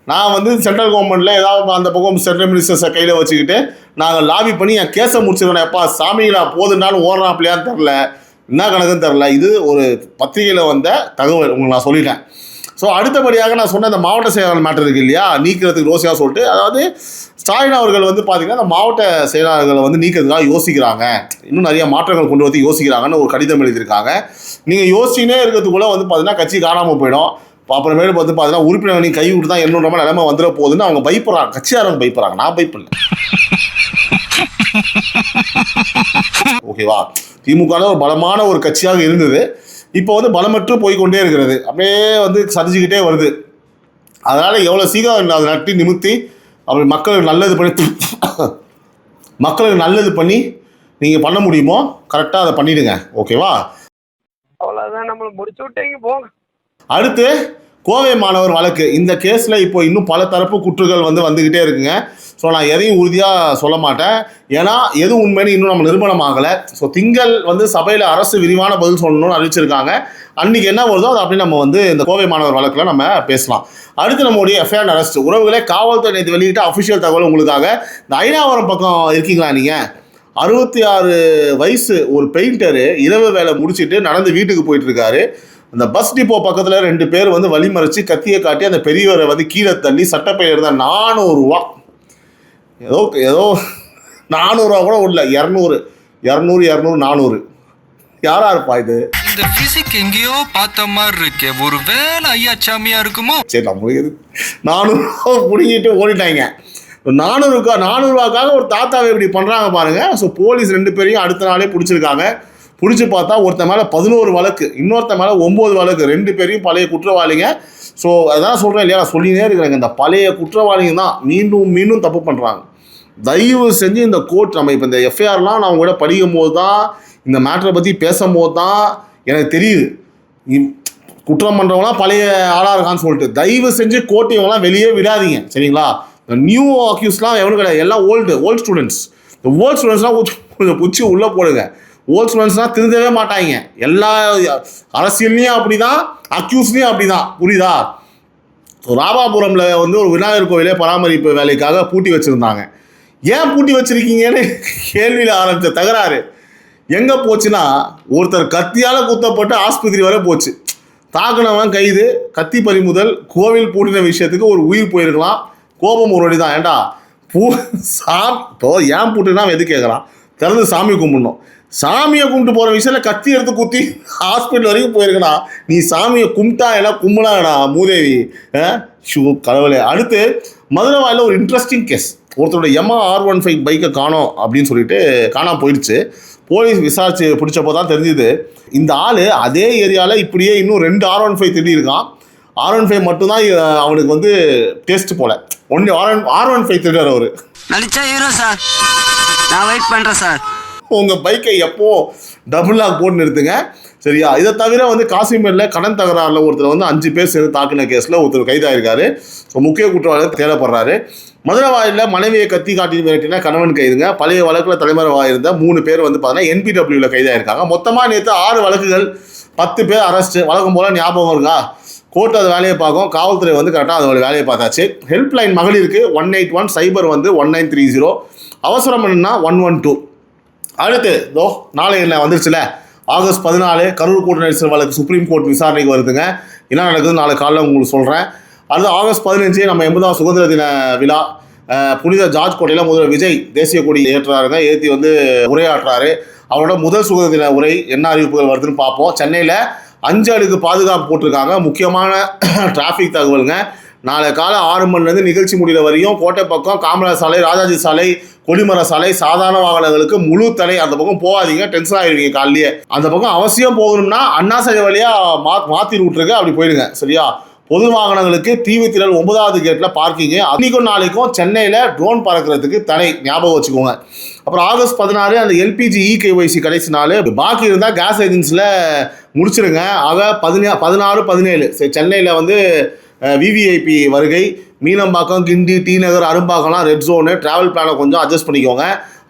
நான் வந்து சென்ட்ரல் கவர்மெண்ட்டில் ஏதாவது அந்த பக்கம் சென்ட்ரல் மினிஸ்டர்ஸை கையில் வச்சுக்கிட்டு நாங்கள் லாபி பண்ணி என் கேஸை முடிச்சிருவேன். எப்பா சாமிகளா போதுனாலும் ஓடுறாப்லையான்னு தெரில, என்ன கணக்குன்னு தெரில. இது ஒரு பத்திரிகையில் வந்த தகவல், உங்களுக்கு நான் சொல்லிட்டேன். ஸோ அடுத்தபடியாக நான் சொன்ன இந்த மாவட்ட செயலாளர் மேட்டர் இருக்குது இல்லையா, நீக்கிறதுக்கு ரோசியாக சொல்லிட்டு, அதாவது ஸ்டாலின் அவர்கள் வந்து பார்த்திங்கன்னா அந்த மாவட்ட செயலாளர்களை வந்து நீக்கிறதுக்காக யோசிக்கிறாங்க, இன்னும் நிறைய மாற்றங்கள் கொண்டு வந்து யோசிக்கிறாங்கன்னு ஒரு கடிதம் எழுதியிருக்காங்க. நீங்கள் யோசிச்சுனே இருக்கிறதுக்குள்ளே வந்து பார்த்தீங்கன்னா கட்சி காணாமல் போயிடும். அப்புறமேல வந்து பார்த்தீங்கன்னா உறுப்பினர் நீ கை விட்டு தான் என்னோட நிலைமை வந்துட போகுதுன்னு அவங்க பயப்படுறாங்க. கட்சியாரங்க பயப்படுறாங்க, நான் பயப்படல. ஓகேவா? திமுக ஒரு பலமான ஒரு கட்சியாக இருந்தது, இப்போ வந்து பலமற்று போய்கொண்டே இருக்கிறது. அப்படியே வந்து சரிஞ்சுக்கிட்டே வருது. அதனால் எவ்வளோ சீக்கிரம் அதை நட்டி நிமித்தி அப்படி மக்களுக்கு நல்லது பண்ணி நீங்கள் பண்ண முடியுமோ கரெக்டாக அதை பண்ணிவிடுங்க. ஓகேவா? அவ்வளோதான், நம்மளை முடிச்சு விட்டீங்க போங்க. அடுத்து கோவை மாணவர் வழக்கு. இந்த கேஸில் இப்போ இன்னும் பல தரப்பு குற்றுகள் வந்துக்கிட்டே இருக்குங்க. ஸோ நான் எதையும் உறுதியாக சொல்ல மாட்டேன், ஏன்னா எது உண்மைன்னு இன்னும் நம்ம நிரூபணம் ஆகலை. ஸோ திங்கள் வந்து சபையில் அரசு விரிவான பதில் சொல்லணும்னு அறிவிச்சிருக்காங்க. அன்றைக்கி என்ன வருதோ அது அப்படி நம்ம வந்து இந்த கோவை மாணவர் வழக்கில் நம்ம பேசலாம். அடுத்து நம்மளுடைய எஃப்ஐஆர் அரெஸ்ட். உறவுகளே, காவல்துறை நேற்று வெளியிட்ட அஃபிஷியல் தகவல் உங்களுக்காக. இந்த ஐநாவரம் பக்கம் இருக்கீங்களா நீங்கள்? 66 வயசு ஒரு பெயிண்டரு இரவு வேலை முடிச்சுட்டு நடந்து வீட்டுக்கு போயிட்டுருக்காரு. அந்த பஸ் டிப்போ பக்கத்தில் 2 பேர் வந்து வழிமறித்து கத்தியை காட்டி அந்த பெரியவரை வந்து கீழே தள்ளி சட்டப்பை இருந்தால் 400 ரூபா, ஏதோ 400 ரூபா கூட இல்லை, 200 400 யாரா இருப்பா இது? இந்த பிசிக் எங்கேயோ பார்த்த மாதிரி இருக்கே, ஒரு வேலை ஐயாச்சாமியா இருக்குமோ? சரி, நம்மளுக்கு எது 400 பிடிங்கிட்டு ஓடிட்டாங்க. 400 ஒரு தாத்தாவை இப்படி பண்ணுறாங்க பாருங்க. ஸோ போலீஸ் 2 பேரையும் அடுத்த நாளே பிடிச்சிருக்காங்க. பிடிச்சி பார்த்தா ஒருத்தன் மேலே 11 வழக்கு, இன்னொருத்த மேலே 9 வழக்கு, 2 பேரையும் பழைய குற்றவாளிங்க. ஸோ அதான் சொல்கிறேன் இல்லையா, நான் சொல்லினே இருக்கிறேங்க, இந்த பழைய குற்றவாளிங்க தான் மீண்டும் தப்பு பண்ணுறாங்க. தயவு செஞ்சு இந்த கோர்ட், நம்ம இப்போ இந்த எஃப்ஐஆர்லாம் நான் கூட படிக்கும் போது தான், இந்த மேட்டரை பற்றி பேசும்போது தான் எனக்கு தெரியுது குற்றம் பண்ணுறவங்களாம் பழைய ஆளாக இருக்கான்னு சொல்லிட்டு. தயவு செஞ்சு கோர்ட் இவங்களாம் வெளியே விடாதீங்க, சரிங்களா? நியூ அக்யூஸ்லாம் எவனும் கிடையாது, எல்லாம் ஓல்டு ஸ்டூடெண்ட்ஸ். இந்த ஓல்டு ஸ்டூடெண்ட்ஸ்லாம் கொஞ்சம் பிடிச்சி உள்ளே போடுங்க. ஓல்டு ஸ்டூடெண்ட்ஸ்லாம் திருந்தவே மாட்டாங்க. எல்லா அரசியல்லையும் அப்படி தான், அக்யூஸ்லேயும் அப்படி தான், புரியுதா? ராமாபுரமில் வந்து ஒரு விநாயகர் கோவிலே பராமரிப்பு வேலைக்காக பூட்டி வச்சுருந்தாங்க. ஏன் பூட்டி வச்சுருக்கீங்கன்னு கேள்வியில் ஆரம்பித்த தகராறு எங்கே போச்சுன்னா, ஒருத்தர் கத்தியால் குத்தப்பட்டு ஆஸ்பத்திரி வரை போச்சு. தாக்குனவன் கைது, கத்தி பறிமுதல், கோவில் பூட்டின விஷயத்துக்கு ஒரு உயிர் போயிருக்கலாம். கோபம் ஒரு வழி தான். ஏண்டா இப்போ ஏன் பூட்டுனா எது கேட்குறான்? திறந்து சாமி கும்பிடணும். சாமியை கும்பிட்டு போகிற விஷயத்தில் கத்தி எடுத்து குத்தி ஹாஸ்பிட்டல் வரைக்கும் போயிருக்கணா. நீ சாமியை கும்பிட்டா எல்லாம் கும்பிடாடா மூதேவி. கடவுளே. அடுத்து மதுரை வாயில் ஒரு இன்ட்ரெஸ்டிங் கேஸ். ஒருத்தரோட Yamaha R15 பைக்கை காணோம் அப்படின்னு சொல்லிட்டு காணாமல் போயிடுச்சு. போலீஸ் விசாரிச்சு பிடிச்சப்போ தான் தெரிஞ்சுது, இந்த ஆள் அதே ஏரியாவில் இப்படியே இன்னும் 2 R15 திருடி இருக்கான். R15 மட்டும்தான் அவனுக்கு வந்து டேஸ்ட் போல. ஒன்லி R15 திருடார் அவர். நடிச்சா ஹீரோ சார், நான் வெயிட் பண்ணுறேன் சார். உங்கள் பைக்கை எப்போ டபுள் லாக் போட்டு நிறுத்துங்க, சரியா? இதை தவிர வந்து காசிமேடில் கடன் தகராறில் ஒருத்தர் வந்து 5 பேர் சேர்ந்து தாக்குன கேஸில் ஒருத்தர் கைதாயிருக்காரு. ஸோ முக்கிய குற்றவாளி தேடப்படுறாரு. மதுரை வாயிலில் மனைவியை கத்தி காட்டி மிரட்டினா கணவன் கைதுங்க. பழைய வழக்கில் தலைமறைவாக இருந்த 3 பேர் வந்து பார்த்தீங்கன்னா NPWவில் கைதாயிருக்காங்க. மொத்தமாக நேற்று 6 வழக்குகள், 10 பேர் அரெஸ்ட்டு. வழக்கம் போல் ஞாபகம் இருக்கா? கோர்ட் அது வேலையை பார்க்கும், காவல்துறை வந்து கரெக்டாக அதோட வேலையை பார்த்தாச்சு. ஹெல்ப்லைன் மகளிருக்கு 181, சைபர் வந்து 1930, அவசரம் என்னன்னா 112. அடுத்து நாளை என்ன வந்துருச்சுல, ஆகஸ்ட் 14 கரூர் கூட்ட நெரிசல் வழக்கு சுப்ரீம் கோர்ட் விசாரணைக்கு வருதுங்க. என்ன நடக்குது நாளை காலையில் உங்களுக்கு சொல்கிறேன். அடுத்து ஆகஸ்ட் 15 நம்ம 80வது சுதந்திர தின விழா. புனித ஜார்ஜ் கோட்டையில் முதல்வர் விஜய் தேசிய கொடி ஏற்றுறாருங்க. ஏற்றி வந்து உரையாற்றுறாரு. அவரோட முதல் சுதந்திர தின உரை என்ன அறிவிப்புகள் வருதுன்னு பார்ப்போம். சென்னையில் 5 அடுக்கு பாதுகாப்பு போட்டிருக்காங்க. முக்கியமான டிராஃபிக் தகவலுங்க. நாளை காலை 6 மணிலேருந்து நிகழ்ச்சி முடிகிற வரையும் கோட்டை பக்கம் காமராஜ் சாலை, ராஜாஜி சாலை, கொடிமர சாலை, சாதாரண வாகனங்களுக்கு முழு தடை. அந்த பக்கம் போகாதீங்க, டென்ஷன் ஆகிடுவீங்க காலையிலேயே. அந்த பக்கம் அவசியம் போகணும்னா அண்ணா சாலை வழியாக மாற்றி விட்ருக்கு, அப்படி போயிடுங்க, சரியா? பொது வாகனங்களுக்கு தீவுத்திரல் 9வது கேட்டில் பார்க்கிங்கு. அன்றைக்கும் நாளைக்கும் சென்னையில் ட்ரோன் பறக்கிறதுக்கு தடை, ஞாபகம் வச்சுக்கோங்க. அப்புறம் ஆகஸ்ட் 16 அந்த LPG EKYC கடைசி நாள். பாக்கி இருந்தால் கேஸ் ஏஜென்சியில் முடிச்சிருங்க. ஆக 16, 17 சரி, சென்னையில் வந்து VVIP வருகை. மீனம்பாக்கம், கிண்டி, டி நகர், அரும்பாக்கம்லாம் ரெட் ஜோனு. ட்ராவல் பிளானை கொஞ்சம் அட்ஜஸ்ட் பண்ணிக்கோங்க.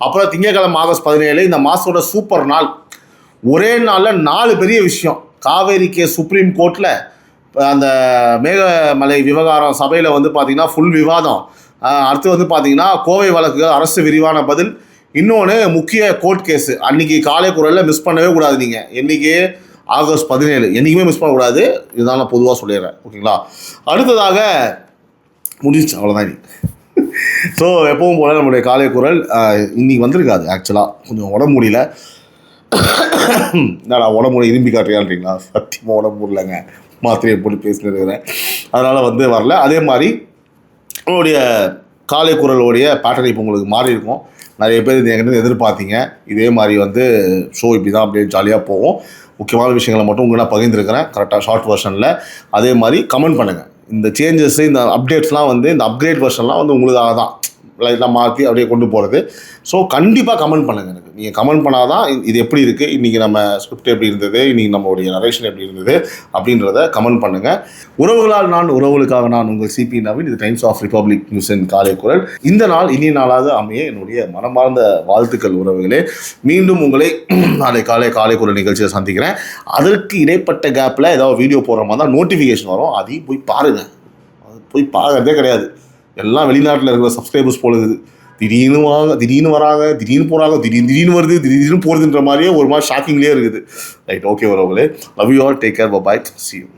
அப்புறம் திங்கட்கிழமை ஆகஸ்ட் 17 இந்த மாதத்தோட சூப்பர் நாள். ஒரே நாளில் 4 பெரிய விஷயம். காவேரி கேஸ் சுப்ரீம் கோர்ட்டில், அந்த மேகமலை விவகாரம் சபையில் வந்து பார்த்திங்கன்னா ஃபுல் விவாதம். அடுத்து வந்து பார்த்திங்கன்னா கோவை வழக்கு அரசு விரிவான பதில். இன்னொன்று முக்கிய கோர்ட் கேஸு. அன்றைக்கி காலை குரலில் மிஸ் பண்ணவே கூடாது. நீங்கள் என்றைக்கு ஆகஸ்ட் 17 என்றைக்குமே மிஸ் பண்ணக்கூடாது. இதுதான் நான் பொதுவாக சொல்லிடுறேன், ஓகேங்களா? அடுத்ததாக முடிஞ்சிச்சு, அவ்வளோதான். ஸோ எப்பவும் போல் நம்மளுடைய காலை குரல் இன்றைக்கி வந்திருக்காது. ஆக்சுவலாக கொஞ்சம் உடம்பு முடியல. என்னடா உடம்பு முடிய இரும்பி காட்டுறியான்றீங்களா? சத்தியமாக உடம்பு முடியலங்க, மாத்திரையை போட்டு பேசிட்டு இருக்கிறேன், அதனால் வந்து வரல. அதே மாதிரி உங்களுடைய காலை குரலோடைய பேட்டர்ன் இப்போ உங்களுக்கு மாறி இருக்கும். நிறைய பேர் இது எங்கிட்ட எதிர்பார்த்தீங்க. இதே மாதிரி வந்து ஷோ இப்படி தான் அப்படியே ஜாலியாக போகும். முக்கியமான விஷயங்களை மட்டும் உங்களை பகிர்ந்துருக்கிறேன் கரெக்டாக ஷார்ட் வெர்ஷனில். அதே மாதிரி கமெண்ட் பண்ணுங்கள். இந்த சேஞ்சஸ், இந்த அப்டேட்ஸ்லாம் வந்து, இந்த அப்கிரேட் வெர்ஷன்லாம் வந்து உங்களுக்காக தான் லைட்டாக மாற்றி அப்படியே கொண்டு போகிறது. ஸோ கண்டிப்பாக கமெண்ட் பண்ணுங்கள் எனக்கு. நீங்கள் கமெண்ட் பண்ணால் தான் இது எப்படி இருக்குது, இன்றைக்கி நம்ம ஸ்கிரிப்ட் எப்படி இருந்தது, இன்றைக்கி நம்மளுடைய நரேஷன் எப்படி இருந்தது அப்படின்றத கமெண்ட் பண்ணுங்கள். உறவுகளால் நான், உறவுகளுக்காக நான், உங்கள் CP நவீன். இது டைம்ஸ் ஆஃப் ரிப்பப்ளிக் நியூஸின் காலை குரல். இந்த நாள் இனிய நாளாக அமைய என்னுடைய மனமார்ந்த வாழ்த்துக்கள் உறவுகளே. மீண்டும் உங்களை நாளை காலை குரல் நிகழ்ச்சியை சந்திக்கிறேன். அதற்கு இடைப்பட்ட கேப்பில் ஏதாவது வீடியோ போடுற மாதிரி தான் நோட்டிஃபிகேஷன் வரும். அதையும் போய் பாருங்கள். அது போய் பார்க்கறதே கிடையாது. எல்லாம் வெளிநாட்டில் இருக்கிற சப்ஸ்கிரைபர்ஸ் போலுது. திடீர்னு வராங்க, திடீர்னு போகிறாங்க, திடீர்னு வருது, திடீர்னு போகிறதுன்ற மாதிரியே ஒரு மாதிரி ஷாக்கிங்லேயே இருக்குது. ரைட், ஓகே வரவங்களே. Love you all, take care, bye, see you.